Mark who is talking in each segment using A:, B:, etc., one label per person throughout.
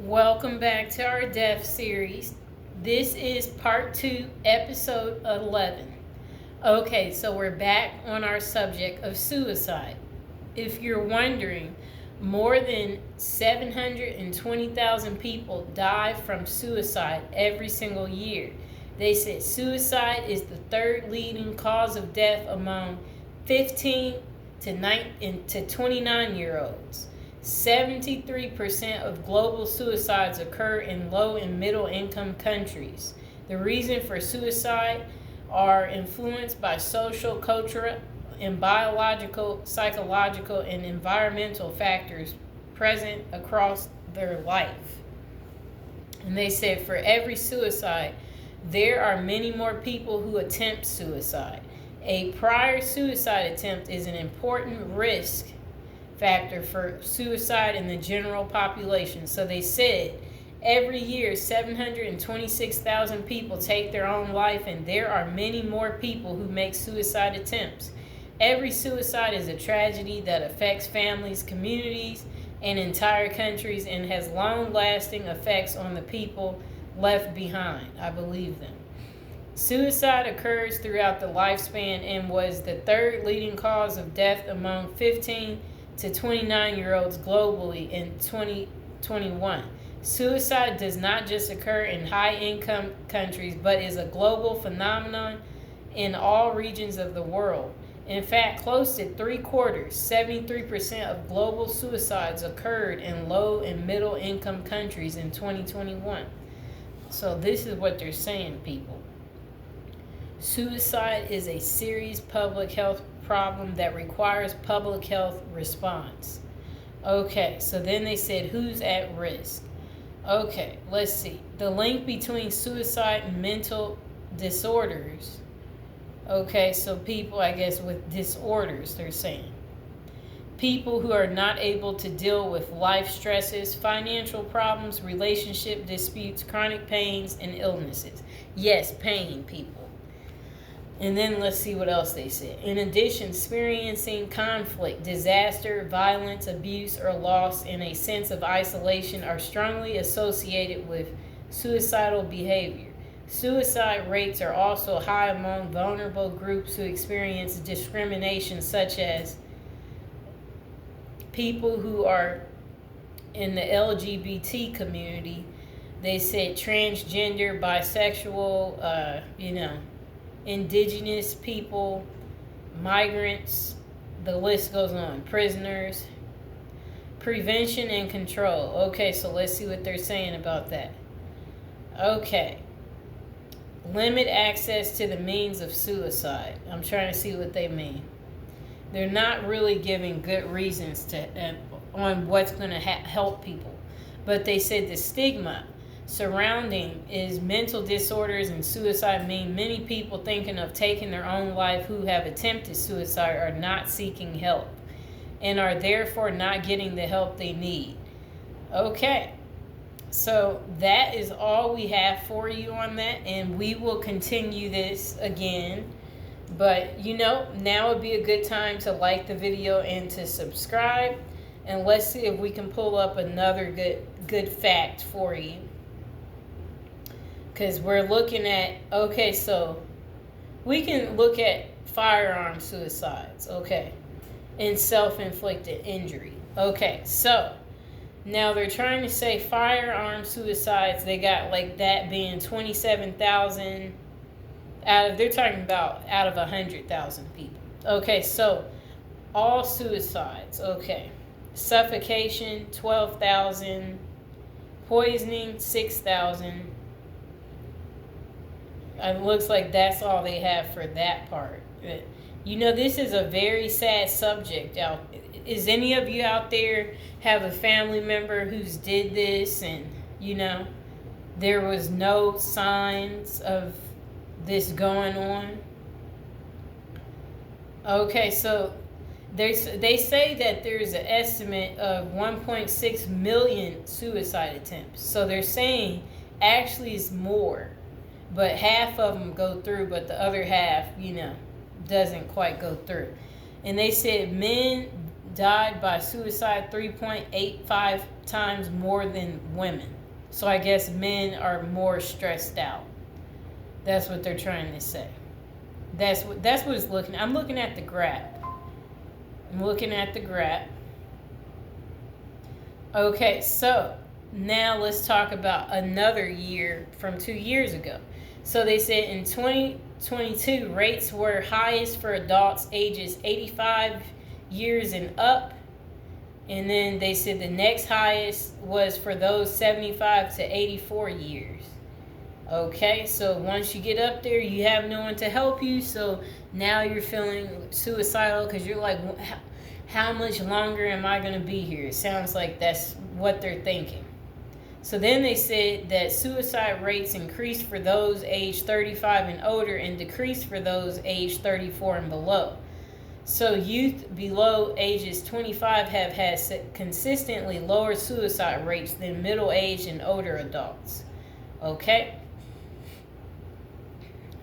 A: Welcome back to our death series. This is part 2, episode 11. Okay, so we're back on our subject of suicide. If you're wondering, more than 720,000 people die from suicide every single year. They said suicide is the third leading cause of death among 15 to 29-year-olds. 73% of global suicides occur in low and middle income countries. The reason for suicide are influenced by social, cultural, and biological, psychological, and environmental factors present across their life. And they said for every suicide, there are many more people who attempt suicide. A prior suicide attempt is an important risk factor for suicide in the general population. So they said every year 726,000 people take their own life, and there are many more people who make suicide attempts. Every suicide is a tragedy that affects families, communities, and entire countries, and has long-lasting effects on the people left behind. I believe them. Suicide occurs throughout the lifespan and was the third leading cause of death among 15 to 29-year-olds globally in 2021. Suicide does not just occur in high-income countries, but is a global phenomenon in all regions of the world. In fact, close to three-quarters, 73% of global suicides occurred in low and middle-income countries in 2021. So this is what they're saying, people. Suicide is a serious public health problem that requires public health response. Okay, so then they said who's at risk. Okay, let's see. The link between suicide and mental disorders. Okay, so people, I guess, with disorders, they're saying. People who are not able to deal with life stresses, financial problems, relationship disputes, chronic pains, and illnesses. Yes, pain, people. And then let's see what else they said. In addition, experiencing conflict, disaster, violence, abuse, or loss, and a sense of isolation are strongly associated with suicidal behavior. Suicide rates are also high among vulnerable groups who experience discrimination, such as people who are in the LGBT community. They said transgender, bisexual, indigenous people, migrants, the list goes on, prisoners. Prevention and control. Okay, so let's see what they're saying about that. Okay. Limit access to the means of suicide. I'm trying to see what they mean. They're not really giving good reasons on what's going to help people. But they said the stigma surrounding is mental disorders and suicide mean many people thinking of taking their own life who have attempted suicide are not seeking help and are therefore not getting the help they need. Okay, so that is all we have for you on that, and we will continue this again. But now would be a good time to like the video and to subscribe, and let's see if we can pull up another good fact for you. Because we're looking at, okay, so we can look at firearm suicides, okay, and self-inflicted injury. Okay, so now they're trying to say firearm suicides, they got like that being 27,000 they're talking about out of 100,000 people. Okay, so all suicides, okay. Suffocation, 12,000. Poisoning, 6,000. It looks like that's all they have for that part. This is a very sad subject. Is any of you out there have a family member who's did this and, there was no signs of this going on? Okay, so they say that there's an estimate of 1.6 million suicide attempts. So they're saying actually it's more. But half of them go through, but the other half, doesn't quite go through. And they said died by suicide 3.85 times more than women. So I guess men are more stressed out. That's what they're trying to say. That's what it's looking. I'm looking at the graph. Okay, so now let's talk about another year from 2 years ago. So they said in 2022, rates were highest for adults ages 85 years and up. And then they said the next highest was for those 75 to 84 years. Okay, so once you get up there, you have no one to help you. So now you're feeling suicidal because you're like, how much longer am I going to be here? It sounds like that's what they're thinking. So then they said that suicide rates increased for those aged 35 and older and decreased for those aged 34 and below. So youth below ages 25 have had consistently lower suicide rates than middle-aged and older adults. Okay?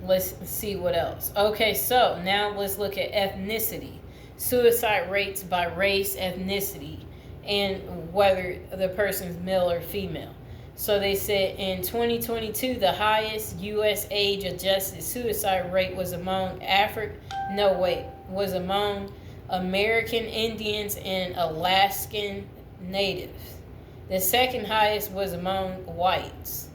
A: Let's see what else. Okay, so now let's look at ethnicity. Suicide rates by race, ethnicity, and whether the person's male or female. So they said in 2022, the highest U.S. age-adjusted suicide rate was among was among American Indians and Alaskan Natives. The second highest was among whites.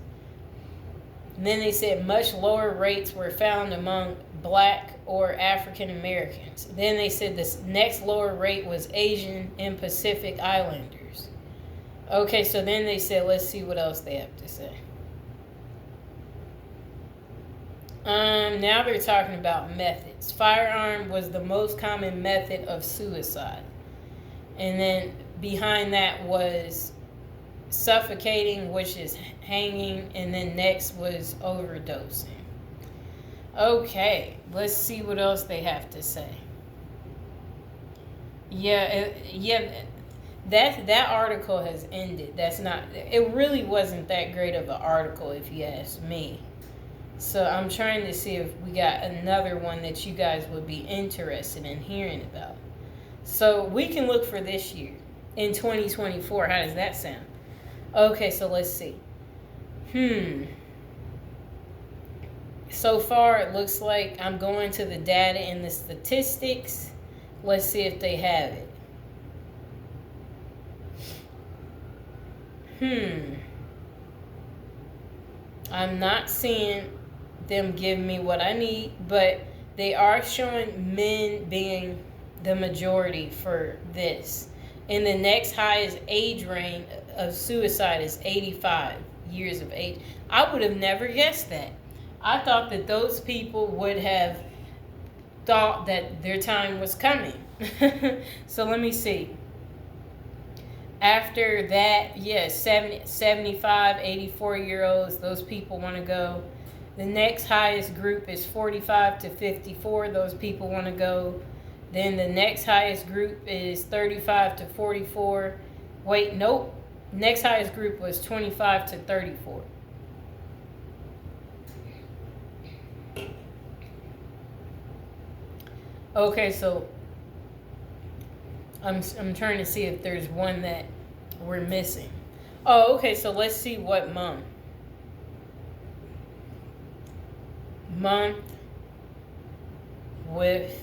A: And then they said much lower rates were found among Black or African Americans. Then they said the next lower rate was Asian and Pacific Islanders. Okay, so then they said, let's see what else they have to say. Now they're talking about methods. Firearm was the most common method of suicide. And then behind that was suffocating, which is hanging, and then next was overdosing. Okay, let's see what else they have to say. That article has ended. It really wasn't that great of an article if you ask me. So I'm trying to see if we got another one that you guys would be interested in hearing about. So we can look for this year in 2024. How does that sound? Okay, so let's see. So far, it looks like I'm going to the data and the statistics. Let's see if they have it. I'm not seeing them give me what I need, but they are showing men being the majority for this. And the next highest age range of suicide is 85 years of age. I would have never guessed that. I thought that those people would have thought that their time was coming. So let me see. After that, 75, 84-year-olds, those people want to go. The next highest group is 45 to 54. Those people want to go. Then the next highest group is 35 to 44. Wait, nope. Next highest group was 25 to 34. Okay, so I'm trying to see if there's one that we're missing. Oh, okay, so let's see what month. Month with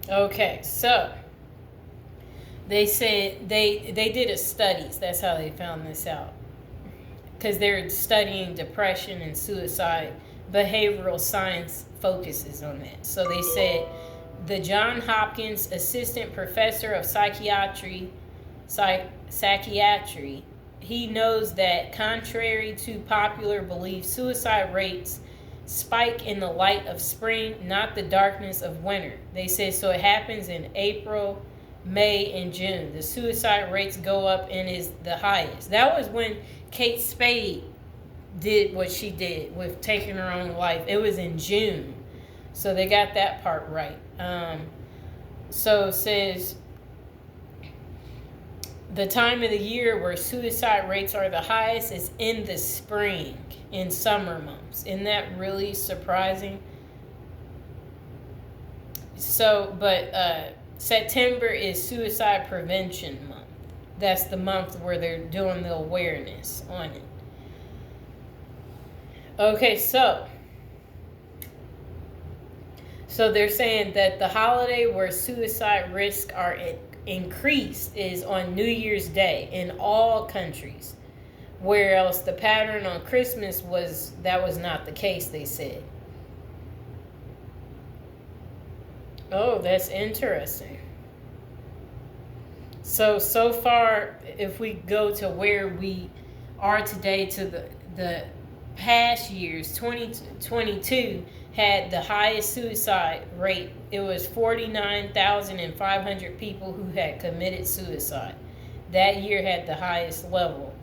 A: okay, so they said they did a studies. That's how they found this out. Because they're studying depression and suicide. Behavioral science focuses on that. So they said the Johns Hopkins assistant professor of psychiatry, he knows that contrary to popular belief, suicide rates spike in the light of spring, not the darkness of winter. They said so it happens in April, May, and June. The suicide rates go up and is the highest. That was when Kate Spade did what she did with taking her own life. It was in June. So they got that part right. So it says The time of the year where suicide rates are the highest is in the spring, in summer months. Isn't that really surprising? So, but September is suicide prevention month. That's the month where they're doing the awareness on it. Okay, so they're saying that the holiday where suicide risks are increased is on New Year's Day in all countries, whereas the pattern on Christmas was not the case, they said. Oh, that's interesting. So far, if we go to where we are today to the past years, 2022 had the highest suicide rate. It was 49,500 people who had committed suicide. That year had the highest level.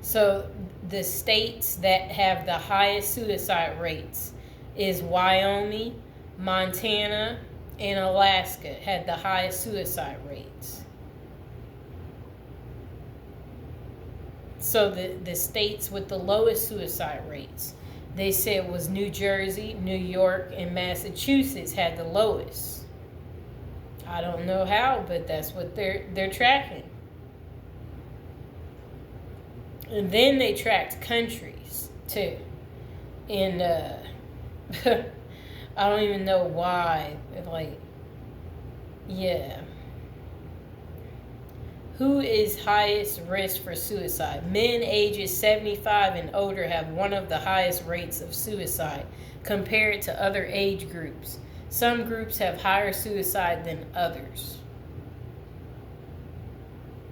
A: So the states that have the highest suicide rates is Wyoming, Montana, and Alaska had the highest suicide rates. So the states with the lowest suicide rates, they said was New Jersey, New York, and Massachusetts had the lowest. I don't know how, but that's what they're tracking. And then they tracked countries too. And I don't even know why. Yeah. Who is highest risk for suicide? Men ages 75 and older have one of the highest rates of suicide compared to other age groups. Some groups have higher suicide than others.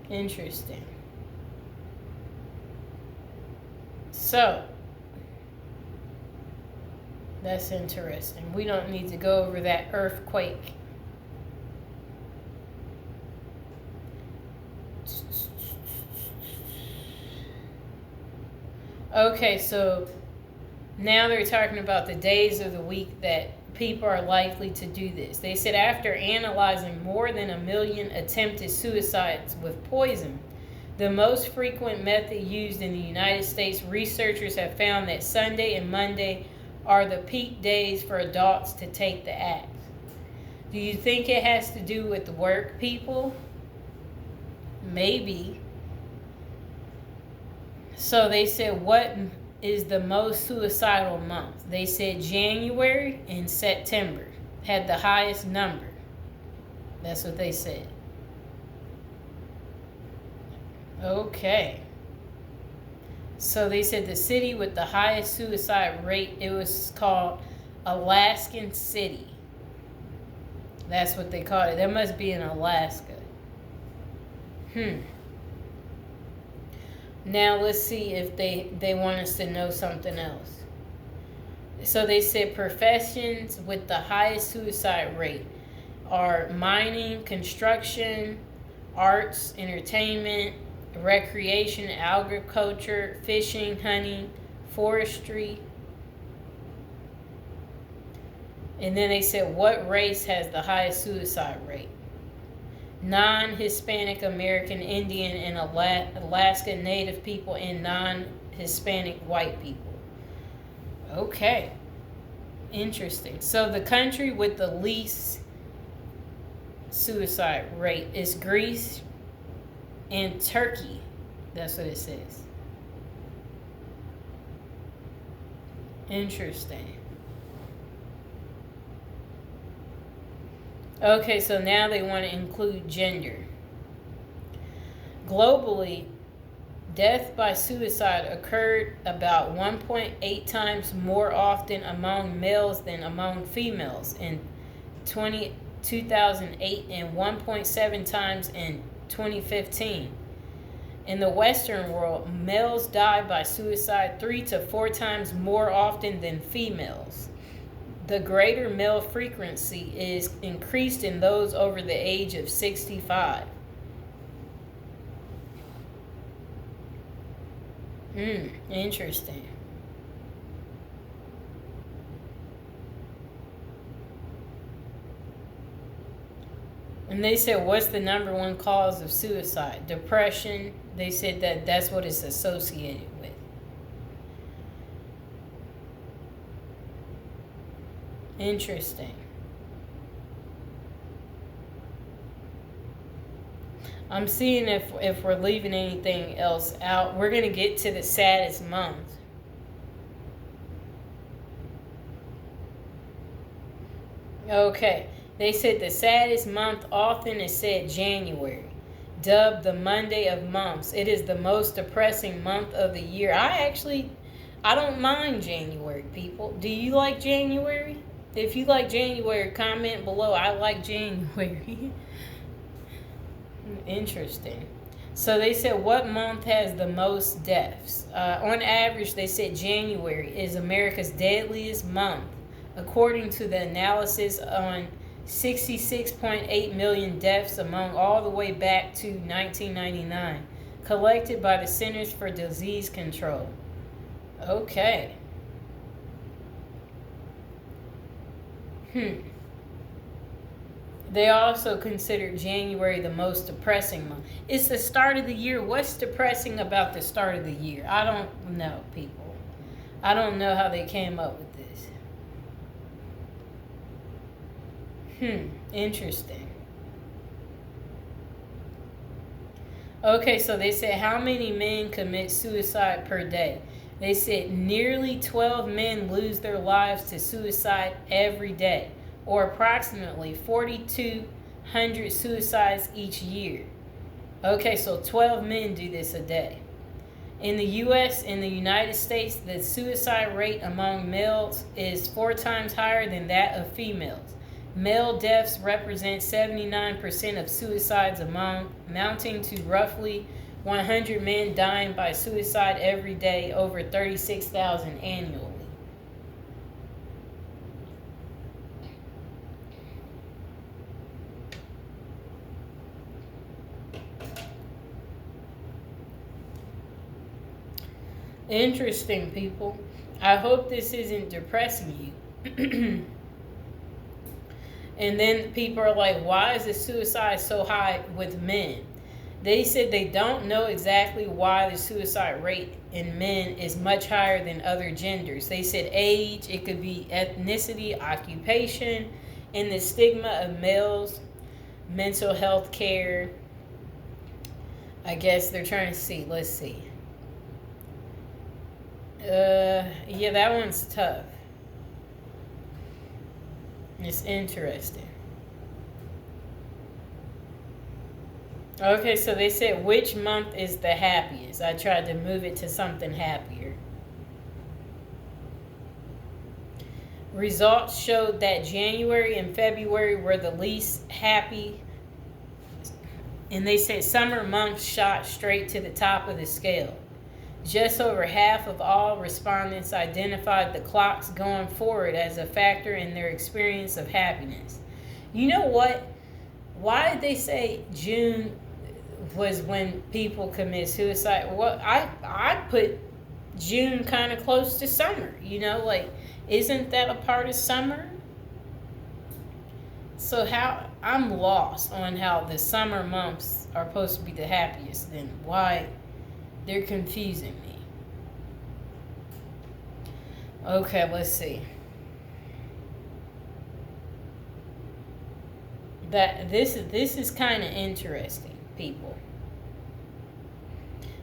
A: Interesting. So, that's interesting. We don't need to go over that earthquake. Okay, so now they're talking about the days of the week that people are likely to do this. They said after analyzing more than 1 million attempted suicides with poison, the most frequent method used in the United States, researchers have found that Sunday and Monday are the peak days for adults to take the act. Do you think it has to do with work, people? Maybe. So they said, what is the most suicidal month? They said January and September had the highest number. That's what they said. Okay. So they said the city with the highest suicide rate, it was called Alaskan City. That's what they called it. That must be in Alaska. Now let's see if they want us to know something else. So they said professions with the highest suicide rate are mining, construction, arts, entertainment, recreation, agriculture, fishing, hunting, forestry. And then they said, what race has the highest suicide rate? Non-Hispanic American Indian and Alaska Native people and non-Hispanic white people. Okay. Interesting. So the country with the least suicide rate is Greece and Turkey. That's what it says. Interesting. Okay, so now they want to include gender. Globally, death by suicide occurred about 1.8 times more often among males than among females in 2008 and 1.7 times in 2015. In the Western world, males die by suicide 3 to 4 times more often than females. The greater male frequency is increased in those over the age of 65. Interesting. And they said, what's the number one cause of suicide? Depression. They said that's what it's associated with. Interesting. I'm seeing if we're leaving anything else out. We're going to get to the saddest month. Okay. They said the saddest month often is said January, dubbed the Monday of months. It is the most depressing month of the year. I don't mind January, people. Do you like January? If you like January, comment below. I like January. Interesting. So they said, what month has the most deaths? On average, they said January is America's deadliest month, according to the analysis on 66.8 million deaths among all the way back to 1999, collected by the Centers for Disease Control. Okay. They also considered January the most depressing month. It's the start of the year. What's depressing about the start of the year? I don't know, people. I don't know how they came up with this. Interesting. Okay, so they said how many men commit suicide per day? They said nearly 12 men lose their lives to suicide every day, or approximately 4,200 suicides each year. Okay, so 12 men do this a day. In the U.S., in the United States, the suicide rate among males is 4 times higher than that of females. Male deaths represent 79% of suicides, amounting to roughly 100 men dying by suicide every day, over 36,000 annually. Interesting, people. I hope this isn't depressing you. And then people are like, why is the suicide so high with men? They said they don't know exactly why the suicide rate in men is much higher than other genders. They said age, it could be ethnicity, occupation, and the stigma of males, mental health care. I guess they're trying to see. Let's see. Yeah, that one's tough. It's interesting. Okay, so they said which month is the happiest? I tried to move it to something happier. Results showed that January and February were the least happy. And they said summer months shot straight to the top of the scale. Just over half of all respondents identified the clocks going forward as a factor in their experience of happiness. You know what? Why did they say June was when people commit suicide? Well, I put June kind of close to summer. You know, like, isn't that a part of summer? So how I'm lost on how the summer months are supposed to be the happiest. Then why? They're confusing me. Okay, let's see. This is kind of interesting, people.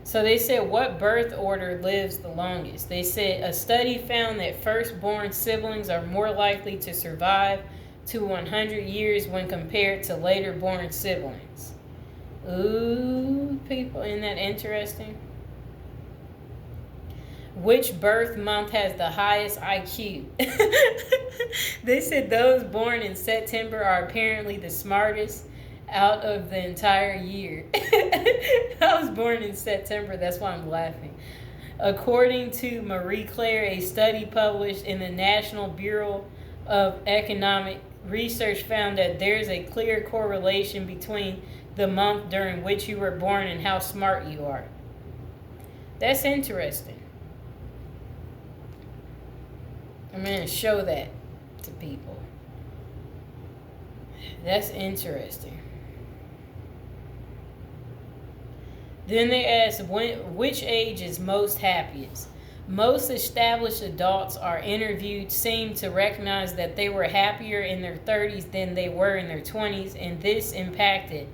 A: So they said, what birth order lives the longest? They said a study found that firstborn siblings are more likely to survive to 100 years when compared to later born siblings. Ooh, people, isn't that interesting? Which birth month has the highest IQ? They said those born in September are apparently the smartest out of the entire year. I was born in September, that's why I'm laughing. According to Marie Claire, a study published in the National Bureau of Economic Research found that there's a clear correlation between the month during which you were born and how smart you are. That's interesting. I'm going to show that to people. That's interesting. Then they asked, which age is most happiest? Most established adults are interviewed seem to recognize that they were happier in their 30s than they were in their 20s, and this impacted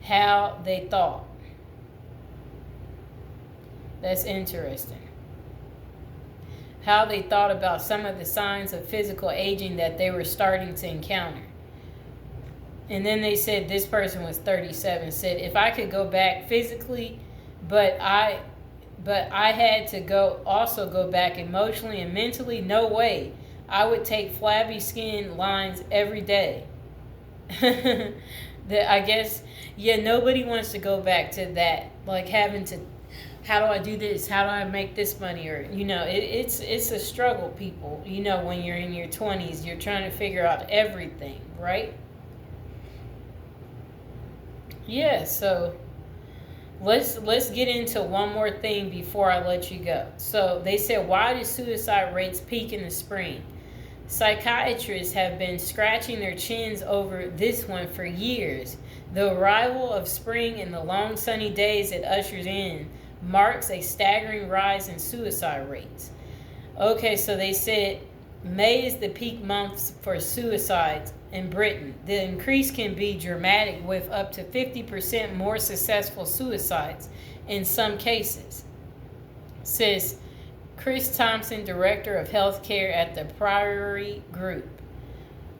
A: how they thought. That's interesting. How they thought about some of the signs of physical aging that they were starting to encounter. And then they said this person was 37, said, if I could go back physically, but I had to also go back emotionally and mentally, no way. I would take flabby skin lines every day. I guess, yeah, nobody wants to go back to that, like having to, how do I do this? How do I make this money? Or, it's a struggle, people. When you're in your 20s, you're trying to figure out everything, right? Yeah, so let's get into one more thing before I let you go. So they said, why do suicide rates peak in the spring? Psychiatrists have been scratching their chins over this one for years. The arrival of spring and the long sunny days it ushers in marks a staggering rise in suicide rates. Okay, so they said May is the peak month for suicides in Britain. The increase can be dramatic, with up to 50% more successful suicides in some cases, says Chris Thompson, director of healthcare at the Priory Group.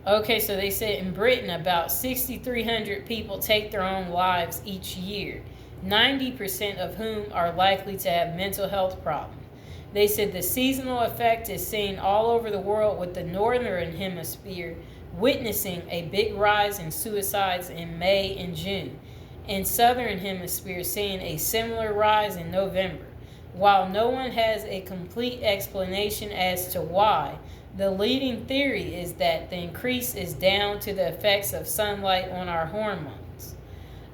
A: Okay, so they said in Britain, about 6,300 people take their own lives each year, 90% of whom are likely to have mental health problems. They said the seasonal effect is seen all over the world, with the northern hemisphere witnessing a big rise in suicides in May and June, and southern hemisphere seeing a similar rise in November. While no one has a complete explanation as to why, the leading theory is that the increase is down to the effects of sunlight on our hormones.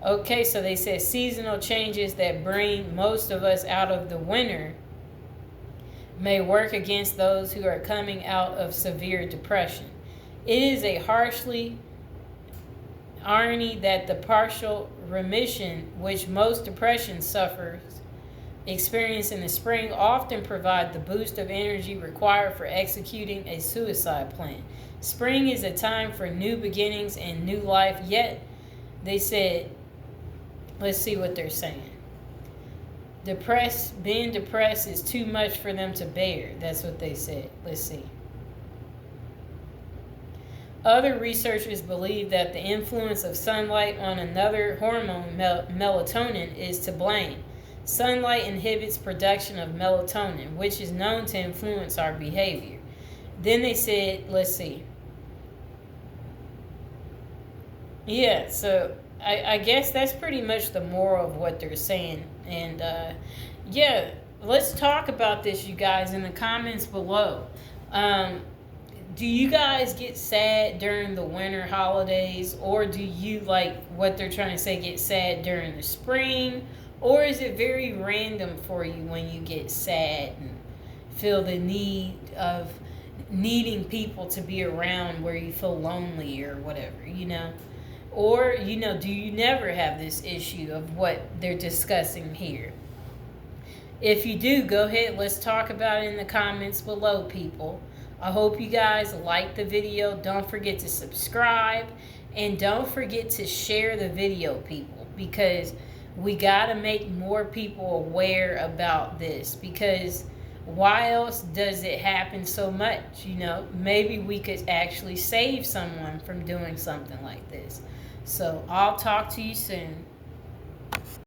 A: Okay, so they said seasonal changes that bring most of us out of the winter may work against those who are coming out of severe depression. It is a harshly irony that the partial remission which most depression sufferers experience in the spring often provide the boost of energy required for executing a suicide plan. Spring is a time for new beginnings and new life, yet they said, let's see what they're saying. Being depressed is too much for them to bear. That's what they said. Let's see. Other researchers believe that the influence of sunlight on another hormone, melatonin, is to blame. Sunlight inhibits production of melatonin, which is known to influence our behavior. Then they said, let's see. Yeah, so I guess that's pretty much the moral of what they're saying. And yeah, let's talk about this, you guys, in the comments below. Do you guys get sad during the winter holidays, or do you, like what they're trying to say, get sad during the spring? Or is it very random for you when you get sad and feel the need of needing people to be around where you feel lonely or whatever, Or, do you never have this issue of what they're discussing here? If you do, go ahead. Let's talk about it in the comments below, people. I hope you guys like the video. Don't forget to subscribe. And don't forget to share the video, people. Because we got to make more people aware about this. Because why else does it happen so much? Maybe we could actually save someone from doing something like this. So I'll talk to you soon.